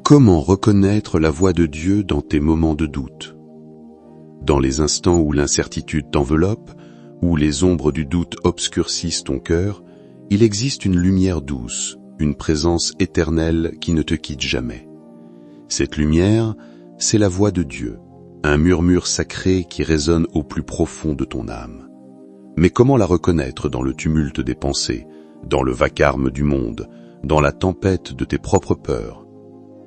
Comment reconnaître la voix de Dieu dans tes moments de doute? Dans les instants où l'incertitude t'enveloppe, où les ombres du doute obscurcissent ton cœur, il existe une lumière douce, une présence éternelle qui ne te quitte jamais. Cette lumière, c'est la voix de Dieu, un murmure sacré qui résonne au plus profond de ton âme. Mais comment la reconnaître dans le tumulte des pensées, dans le vacarme du monde, dans la tempête de tes propres peurs?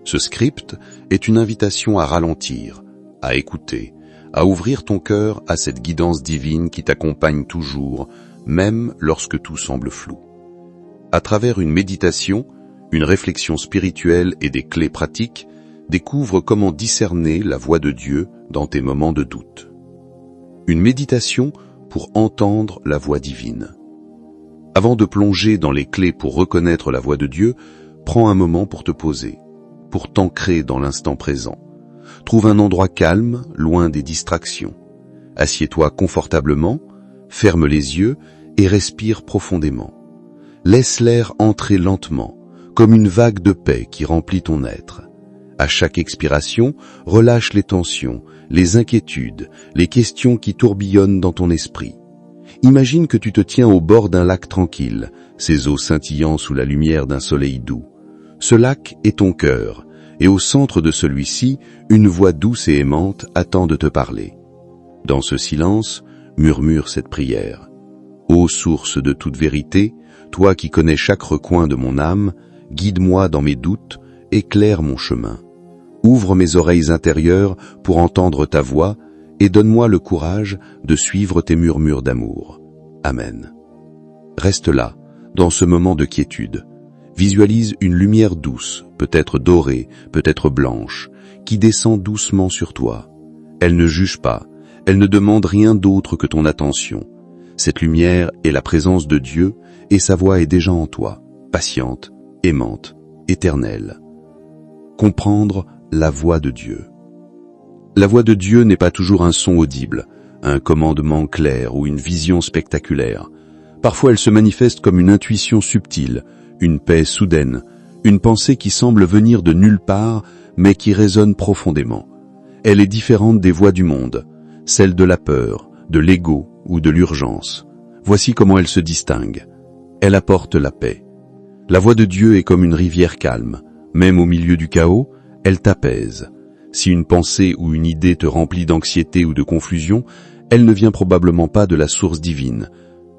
Ce script est une invitation à ralentir, à écouter, à ouvrir ton cœur à cette guidance divine qui t'accompagne toujours, même lorsque tout semble flou. À travers une méditation, une réflexion spirituelle et des clés pratiques, découvre comment discerner la voix de Dieu dans tes moments de doute. Une méditation pour entendre la voix divine. Avant de plonger dans les clés pour reconnaître la voix de Dieu, prends un moment pour te poser, pour t'ancrer dans l'instant présent. Trouve un endroit calme, loin des distractions. Assieds-toi confortablement, ferme les yeux et respire profondément. Laisse l'air entrer lentement, comme une vague de paix qui remplit ton être. À chaque expiration, relâche les tensions, les inquiétudes, les questions qui tourbillonnent dans ton esprit. Imagine que tu te tiens au bord d'un lac tranquille, ses eaux scintillant sous la lumière d'un soleil doux. Ce lac est ton cœur, et au centre de celui-ci, une voix douce et aimante attend de te parler. Dans ce silence, murmure cette prière. Ô source de toute vérité, toi qui connais chaque recoin de mon âme, guide-moi dans mes doutes, éclaire mon chemin. Ouvre mes oreilles intérieures pour entendre ta voix, et donne-moi le courage de suivre tes murmures d'amour. Amen. Reste là, dans ce moment de quiétude. Visualise une lumière douce, peut-être dorée, peut-être blanche, qui descend doucement sur toi. Elle ne juge pas, elle ne demande rien d'autre que ton attention. Cette lumière est la présence de Dieu et sa voix est déjà en toi, patiente, aimante, éternelle. Comprendre la voix de Dieu. La voix de Dieu n'est pas toujours un son audible, un commandement clair ou une vision spectaculaire. Parfois elle se manifeste comme une intuition subtile, une paix soudaine, une pensée qui semble venir de nulle part, mais qui résonne profondément. Elle est différente des voix du monde, celle de la peur, de l'ego ou de l'urgence. Voici comment elle se distingue. Elle apporte la paix. La voix de Dieu est comme une rivière calme. Même au milieu du chaos, elle t'apaise. Si une pensée ou une idée te remplit d'anxiété ou de confusion, elle ne vient probablement pas de la source divine.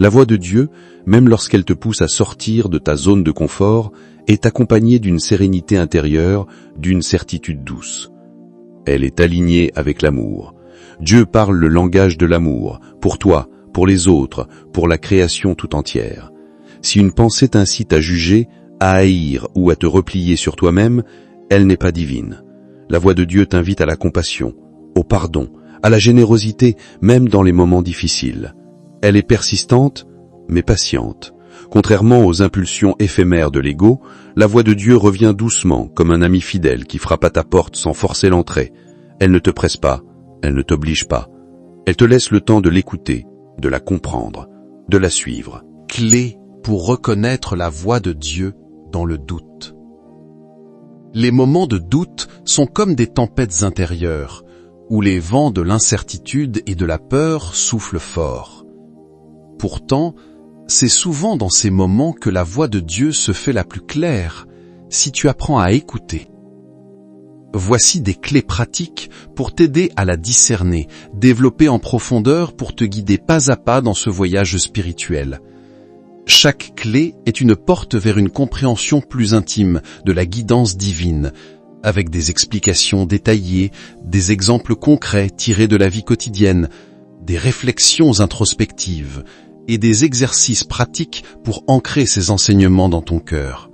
La voix de Dieu, même lorsqu'elle te pousse à sortir de ta zone de confort, est accompagnée d'une sérénité intérieure, d'une certitude douce. Elle est alignée avec l'amour. Dieu parle le langage de l'amour, pour toi, pour les autres, pour la création tout entière. Si une pensée t'incite à juger, à haïr ou à te replier sur toi-même, elle n'est pas divine. La voix de Dieu t'invite à la compassion, au pardon, à la générosité, même dans les moments difficiles. Elle est persistante, mais patiente. Contrairement aux impulsions éphémères de l'ego, la voix de Dieu revient doucement, comme un ami fidèle qui frappe à ta porte sans forcer l'entrée. Elle ne te presse pas, elle ne t'oblige pas. Elle te laisse le temps de l'écouter, de la comprendre, de la suivre. Clé pour reconnaître la voix de Dieu dans le doute. Les moments de doute sont comme des tempêtes intérieures, où les vents de l'incertitude et de la peur soufflent fort. Pourtant, c'est souvent dans ces moments que la voix de Dieu se fait la plus claire, si tu apprends à écouter. Voici des clés pratiques pour t'aider à la discerner, développer en profondeur pour te guider pas à pas dans ce voyage spirituel. Chaque clé est une porte vers une compréhension plus intime de la guidance divine, avec des explications détaillées, des exemples concrets tirés de la vie quotidienne, des réflexions introspectives et des exercices pratiques pour ancrer ces enseignements dans ton cœur.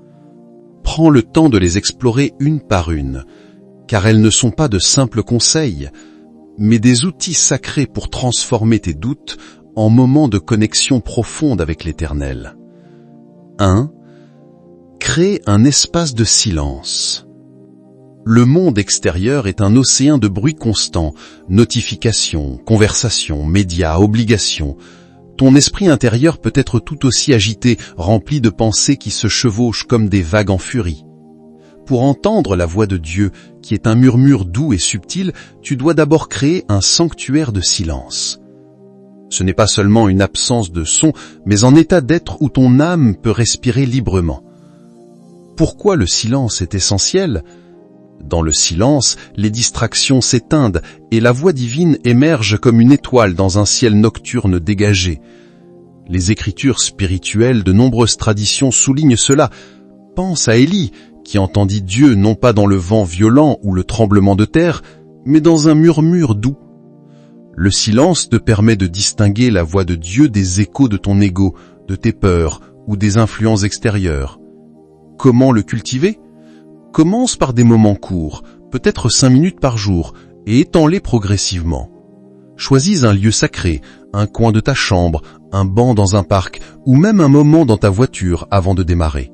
Prends le temps de les explorer une par une, car elles ne sont pas de simples conseils, mais des outils sacrés pour transformer tes doutes en moments de connexion profonde avec l'Éternel. 1. Crée un espace de silence. Le monde extérieur est un océan de bruit constant, notifications, conversations, médias, obligations. Ton esprit intérieur peut être tout aussi agité, rempli de pensées qui se chevauchent comme des vagues en furie. Pour entendre la voix de Dieu, qui est un murmure doux et subtil, tu dois d'abord créer un sanctuaire de silence. Ce n'est pas seulement une absence de son, mais un état d'être où ton âme peut respirer librement. Pourquoi le silence est essentiel ? Dans le silence, les distractions s'éteignent et la voix divine émerge comme une étoile dans un ciel nocturne dégagé. Les écritures spirituelles de nombreuses traditions soulignent cela. Pense à Élie, qui entendit Dieu non pas dans le vent violent ou le tremblement de terre, mais dans un murmure doux. Le silence te permet de distinguer la voix de Dieu des échos de ton ego, de tes peurs ou des influences extérieures. Comment le cultiver ? Commence par des moments courts, peut-être 5 minutes par jour, et étends-les progressivement. Choisis un lieu sacré, un coin de ta chambre, un banc dans un parc, ou même un moment dans ta voiture avant de démarrer.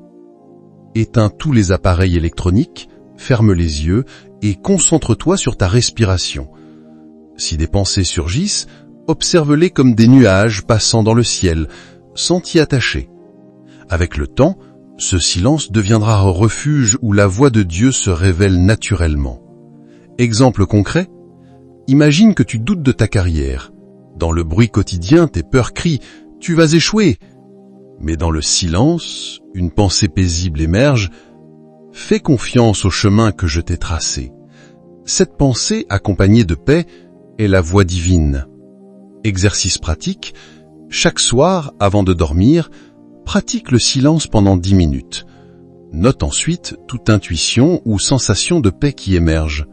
Éteins tous les appareils électroniques, ferme les yeux et concentre-toi sur ta respiration. Si des pensées surgissent, observe-les comme des nuages passant dans le ciel, sans t'y attacher. Avec le temps, ce silence deviendra un refuge où la voix de Dieu se révèle naturellement. Exemple concret, imagine que tu doutes de ta carrière. Dans le bruit quotidien, tes peurs crient « Tu vas échouer !» Mais dans le silence, une pensée paisible émerge « Fais confiance au chemin que je t'ai tracé. » Cette pensée, accompagnée de paix, est la voix divine. Exercice pratique, chaque soir, avant de dormir, pratique le silence pendant 10 minutes. Note ensuite toute intuition ou sensation de paix qui émerge.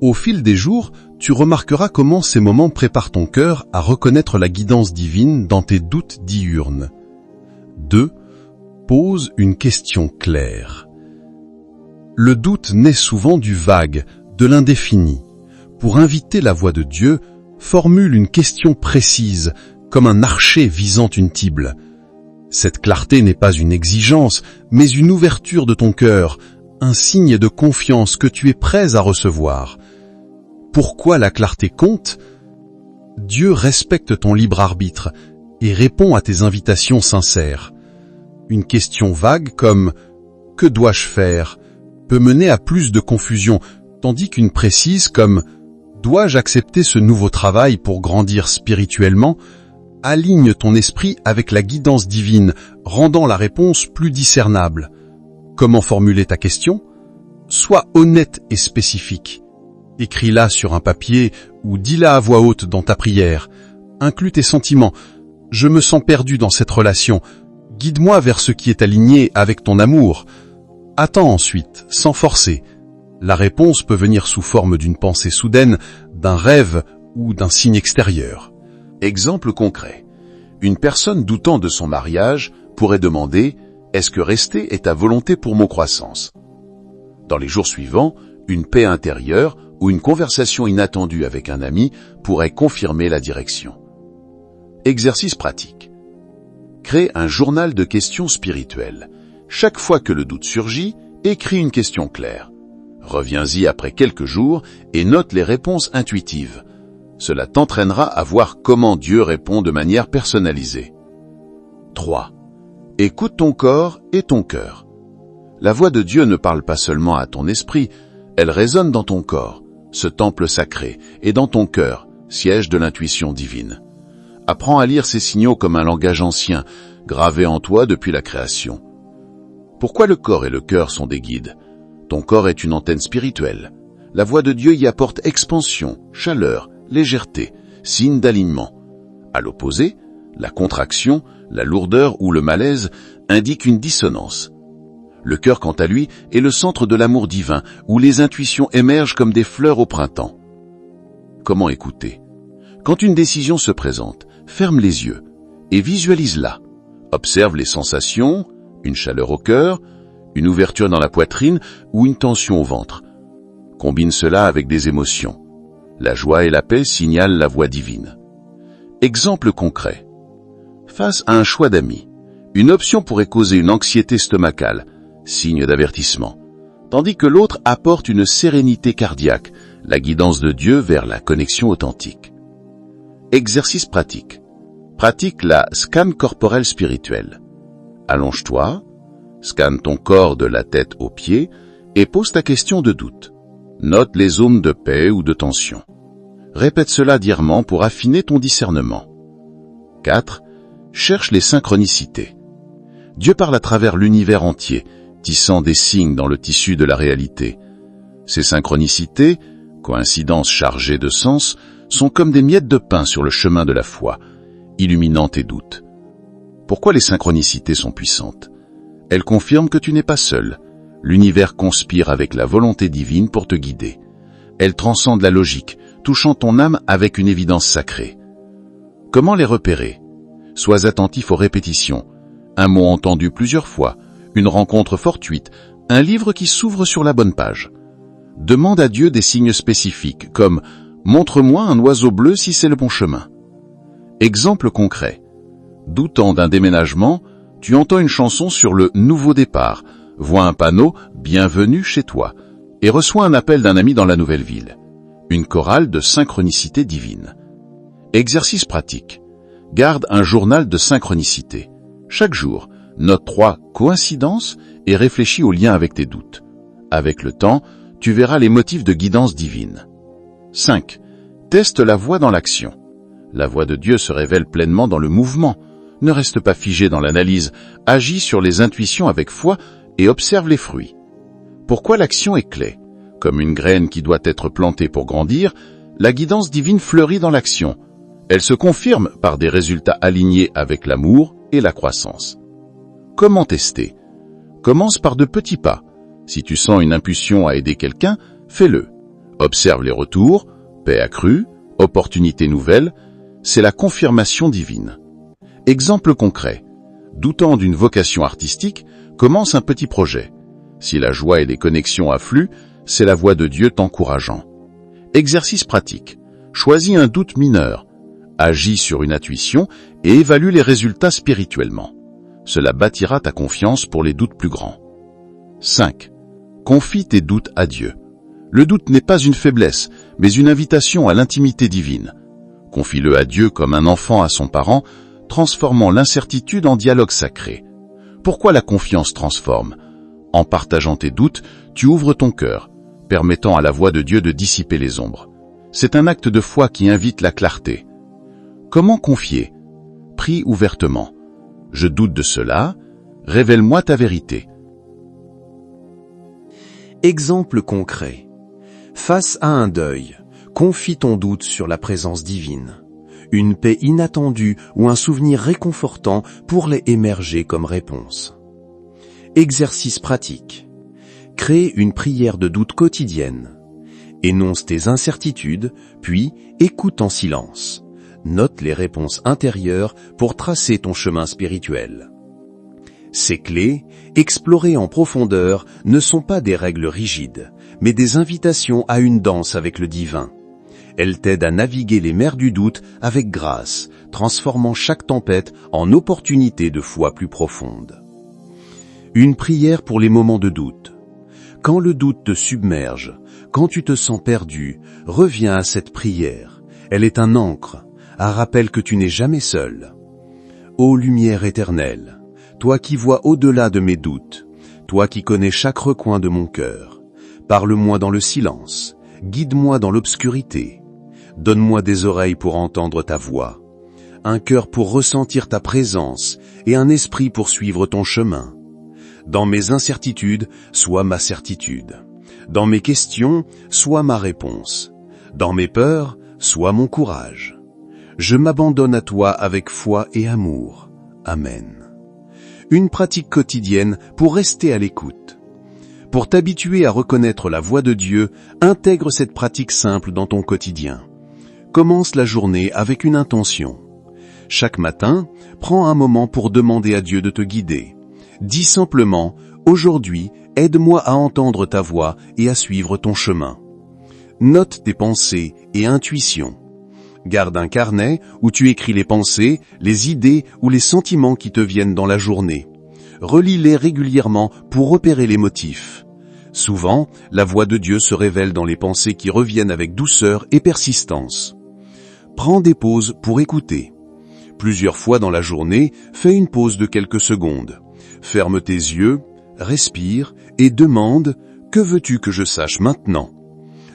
Au fil des jours, tu remarqueras comment ces moments préparent ton cœur à reconnaître la guidance divine dans tes doutes diurnes. 2. Pose une question claire. Le doute naît souvent du vague, de l'indéfini. Pour inviter la voix de Dieu, formule une question précise, comme un archer visant une cible. Cette clarté n'est pas une exigence, mais une ouverture de ton cœur, un signe de confiance que tu es prêt à recevoir. Pourquoi la clarté compte ? Dieu respecte ton libre arbitre et répond à tes invitations sincères. Une question vague comme « Que dois-je faire ?» peut mener à plus de confusion, tandis qu'une précise comme « Dois-je accepter ce nouveau travail pour grandir spirituellement ?» aligne ton esprit avec la guidance divine, rendant la réponse plus discernable. Comment formuler ta question ? Sois honnête et spécifique. Écris-la sur un papier ou dis-la à voix haute dans ta prière. Inclus tes sentiments. Je me sens perdu dans cette relation. Guide-moi vers ce qui est aligné avec ton amour. Attends ensuite, sans forcer. La réponse peut venir sous forme d'une pensée soudaine, d'un rêve ou d'un signe extérieur. Exemple concret. Une personne doutant de son mariage pourrait demander « Est-ce que rester est ta volonté pour mon croissance ?» Dans les jours suivants, une paix intérieure ou une conversation inattendue avec un ami pourrait confirmer la direction. Exercice pratique. Crée un journal de questions spirituelles. Chaque fois que le doute surgit, écris une question claire. Reviens-y après quelques jours et note les réponses intuitives. Cela t'entraînera à voir comment Dieu répond de manière personnalisée. 3. Écoute ton corps et ton cœur. La voix de Dieu ne parle pas seulement à ton esprit, elle résonne dans ton corps, ce temple sacré, et dans ton cœur, siège de l'intuition divine. Apprends à lire ces signaux comme un langage ancien, gravé en toi depuis la création. Pourquoi le corps et le cœur sont des guides ? Ton corps est une antenne spirituelle. La voix de Dieu y apporte expansion, chaleur, légèreté, signe d'alignement. À l'opposé, la contraction, la lourdeur ou le malaise indiquent une dissonance. Le cœur, quant à lui, est le centre de l'amour divin, où les intuitions émergent comme des fleurs au printemps. Comment écouter ? Quand une décision se présente, ferme les yeux et visualise-la. Observe les sensations, une chaleur au cœur, une ouverture dans la poitrine ou une tension au ventre. Combine cela avec des émotions. La joie et la paix signalent la voix divine. Exemple concret. Face à un choix d'amis, une option pourrait causer une anxiété stomacale, signe d'avertissement, tandis que l'autre apporte une sérénité cardiaque, la guidance de Dieu vers la connexion authentique. Exercice pratique. Pratique la scan corporelle spirituelle. Allonge-toi, scanne ton corps de la tête aux pieds et pose ta question de doute. Note les zones de paix ou de tension. Répète cela diarement pour affiner ton discernement. 4. Cherche les synchronicités. Dieu parle à travers l'univers entier, tissant des signes dans le tissu de la réalité. Ces synchronicités, coïncidences chargées de sens, sont comme des miettes de pain sur le chemin de la foi, illuminant tes doutes. Pourquoi les synchronicités sont puissantes? Elles confirment que tu n'es pas seul. L'univers conspire avec la volonté divine pour te guider. Elles transcendent la logique, touchant ton âme avec une évidence sacrée. Comment les repérer? Sois attentif aux répétitions. Un mot entendu plusieurs fois, une rencontre fortuite, un livre qui s'ouvre sur la bonne page. Demande à Dieu des signes spécifiques, comme « Montre-moi un oiseau bleu si c'est le bon chemin ». Exemple concret. Doutant d'un déménagement, tu entends une chanson sur le nouveau départ, vois un panneau « Bienvenue chez toi » et reçois un appel d'un ami dans la nouvelle ville. Une chorale de synchronicité divine. Exercice pratique. Garde un journal de synchronicité. Chaque jour, note 3 coïncidences et réfléchis aux liens avec tes doutes. Avec le temps, tu verras les motifs de guidance divine. 5. Teste la voie dans l'action. La voie de Dieu se révèle pleinement dans le mouvement. Ne reste pas figé dans l'analyse, agis sur les intuitions avec foi et observe les fruits. Pourquoi l'action est clé? Comme une graine qui doit être plantée pour grandir, la guidance divine fleurit dans l'action. Elle se confirme par des résultats alignés avec l'amour et la croissance. Comment tester? Commence par de petits pas. Si tu sens une impulsion à aider quelqu'un, fais-le. Observe les retours, paix accrue, opportunités nouvelles, c'est la confirmation divine. Exemple concret. Doutant d'une vocation artistique, commence un petit projet. Si la joie et les connexions affluent, c'est la voix de Dieu t'encourageant. Exercice pratique. Choisis un doute mineur. Agis sur une intuition et évalue les résultats spirituellement. Cela bâtira ta confiance pour les doutes plus grands. 5. Confie tes doutes à Dieu. Le doute n'est pas une faiblesse, mais une invitation à l'intimité divine. Confie-le à Dieu comme un enfant à son parent, transformant l'incertitude en dialogue sacré. Pourquoi la confiance transforme? En partageant tes doutes, tu ouvres ton cœur, permettant à la voix de Dieu de dissiper les ombres. C'est un acte de foi qui invite la clarté. Comment confier? Prie ouvertement. Je doute de cela, révèle-moi ta vérité. Exemple concret. Face à un deuil, confie ton doute sur la présence divine. Une paix inattendue ou un souvenir réconfortant pourrait émerger comme réponse. Exercice pratique. Crée une prière de doute quotidienne. Énonce tes incertitudes, puis écoute en silence. Note les réponses intérieures pour tracer ton chemin spirituel. Ces clés, explorées en profondeur, ne sont pas des règles rigides, mais des invitations à une danse avec le divin. Elles t'aident à naviguer les mers du doute avec grâce, transformant chaque tempête en opportunité de foi plus profonde. Une prière pour les moments de doute. Quand le doute te submerge, quand tu te sens perdu, reviens à cette prière. Elle est un ancre, un rappel que tu n'es jamais seul. Ô lumière éternelle, toi qui vois au-delà de mes doutes, toi qui connais chaque recoin de mon cœur, parle-moi dans le silence, guide-moi dans l'obscurité. Donne-moi des oreilles pour entendre ta voix, un cœur pour ressentir ta présence et un esprit pour suivre ton chemin. Dans mes incertitudes, sois ma certitude. Dans mes questions, sois ma réponse. Dans mes peurs, sois mon courage. Je m'abandonne à toi avec foi et amour. Amen. Une pratique quotidienne pour rester à l'écoute. Pour t'habituer à reconnaître la voix de Dieu, intègre cette pratique simple dans ton quotidien. Commence la journée avec une intention. Chaque matin, prends un moment pour demander à Dieu de te guider. Dis simplement, aujourd'hui, aide-moi à entendre ta voix et à suivre ton chemin. Note tes pensées et intuitions. Garde un carnet où tu écris les pensées, les idées ou les sentiments qui te viennent dans la journée. Relis-les régulièrement pour repérer les motifs. Souvent, la voix de Dieu se révèle dans les pensées qui reviennent avec douceur et persistance. Prends des pauses pour écouter. Plusieurs fois dans la journée, fais une pause de quelques secondes. Ferme tes yeux, respire et demande « Que veux-tu que je sache maintenant?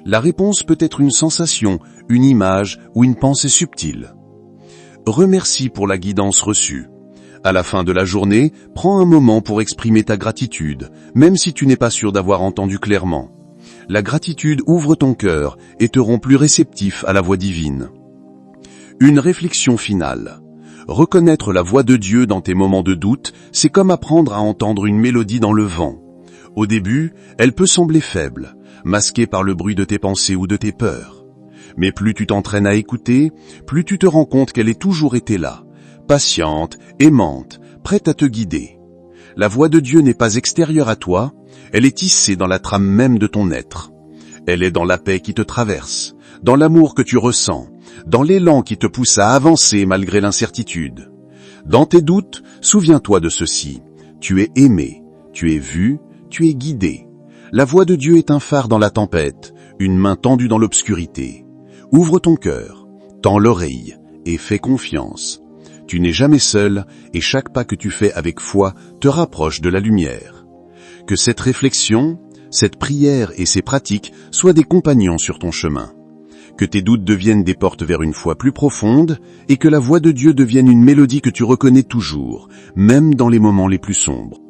La réponse peut être une sensation, une image ou une pensée subtile. Remercie pour la guidance reçue. À la fin de la journée, prends un moment pour exprimer ta gratitude, même si tu n'es pas sûr d'avoir entendu clairement. La gratitude ouvre ton cœur et te rend plus réceptif à la voix divine. Une réflexion finale. Reconnaître la voix de Dieu dans tes moments de doute, c'est comme apprendre à entendre une mélodie dans le vent. Au début, elle peut sembler faible, masquée par le bruit de tes pensées ou de tes peurs. Mais plus tu t'entraînes à écouter, plus tu te rends compte qu'elle est toujours été là, patiente, aimante, prête à te guider. La voix de Dieu n'est pas extérieure à toi, elle est tissée dans la trame même de ton être. Elle est dans la paix qui te traverse, dans l'amour que tu ressens, dans l'élan qui te pousse à avancer malgré l'incertitude. Dans tes doutes, souviens-toi de ceci. Tu es aimé, tu es vu, tu es guidé. La voix de Dieu est un phare dans la tempête, une main tendue dans l'obscurité. Ouvre ton cœur, tends l'oreille et fais confiance. Tu n'es jamais seul et chaque pas que tu fais avec foi te rapproche de la lumière. Que cette réflexion, cette prière et ces pratiques soient des compagnons sur ton chemin. Que tes doutes deviennent des portes vers une foi plus profonde et que la voix de Dieu devienne une mélodie que tu reconnais toujours, même dans les moments les plus sombres.